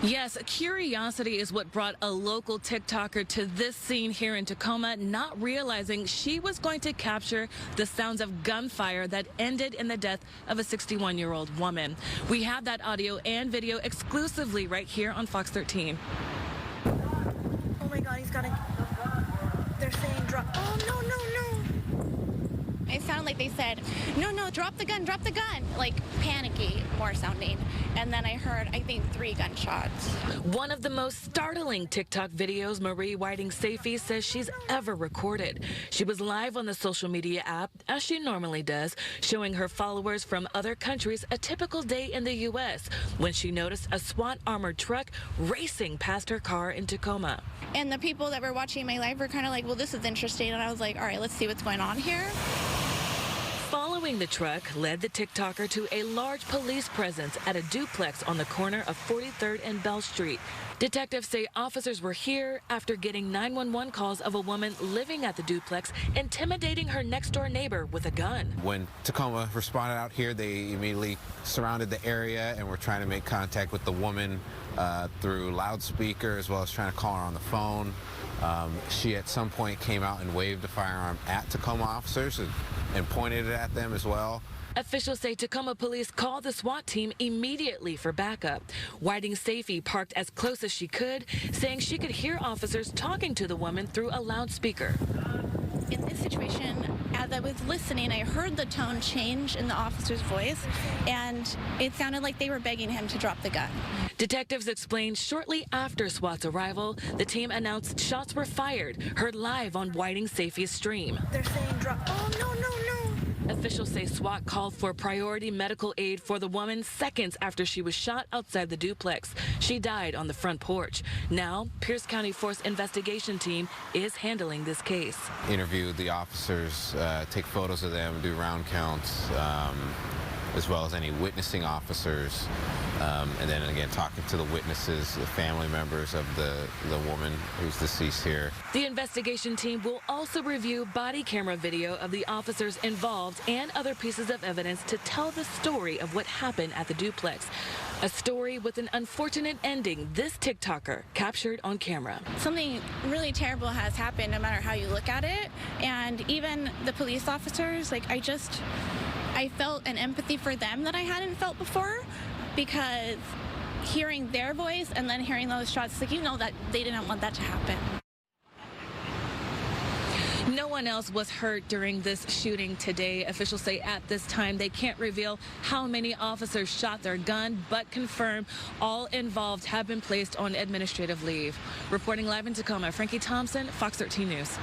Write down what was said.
Yes, curiosity is what brought a local TikToker to this scene here in Tacoma, not realizing she was going to capture the sounds of gunfire that ended in the death of a 61-year-old woman. We have that audio and video exclusively right here on Fox 13. Oh my God, he's got a... They're saying drop... Oh, no, no, no. It sounded like they said, no, drop the gun, like panicky, more sounding. And then I heard, I think, 3 gunshots. One of the most startling TikTok videos Marie Whiting-Safey says she's ever recorded. She was live on the social media app, as she normally does, showing her followers from other countries a typical day in the U.S. when she noticed a SWAT armored truck racing past her car in Tacoma. And the people that were watching my live were kind of like, well, this is interesting. And I was like, all right, let's see what's going on here. Following the truck led the TikToker to a large police presence at a duplex on the corner of 43rd and Bell Street. Detectives say officers were here after getting 911 calls of a woman living at the duplex intimidating her next-door neighbor with a gun. When Tacoma responded out here, they immediately surrounded the area and were trying to make contact with the woman through loudspeaker, as well as trying to call her on the phone. She at some point came out and waved a firearm at Tacoma officers and pointed it at them as well. Officials say Tacoma police called the SWAT team immediately for backup. Whiting-Safey parked as close as she could, saying she could hear officers talking to the woman through a loudspeaker. In this situation, as I was listening, I heard the tone change in the officer's voice, and it sounded like they were begging him to drop the gun. Detectives explained shortly after SWAT's arrival, the team announced shots were fired, heard live on Whiting-Safey's stream. They're saying drop... Oh, no, no, no. Officials say SWAT called for priority medical aid for the woman seconds after she was shot outside the duplex. She died on the front porch. Now, Pierce County Force Investigation Team is handling this case. Interview the officers, take photos of them, do round counts, as well as any witnessing officers, and then again talking to the witnesses, the family members of the woman who's deceased here. The investigation team will also review body camera video of the officers involved and other pieces of evidence to tell the story of what happened at the duplex. A story with an unfortunate ending this TikToker captured on camera. Something really terrible has happened no matter how you look at it, and even the police officers, like I felt an empathy for them that I hadn't felt before, because hearing their voice and then hearing those shots, like, you know that they didn't want that to happen. No one else was hurt during this shooting today. Officials say at this time they can't reveal how many officers shot their gun, but confirm all involved have been placed on administrative leave. Reporting live in Tacoma, Frankie Thompson, Fox 13 News.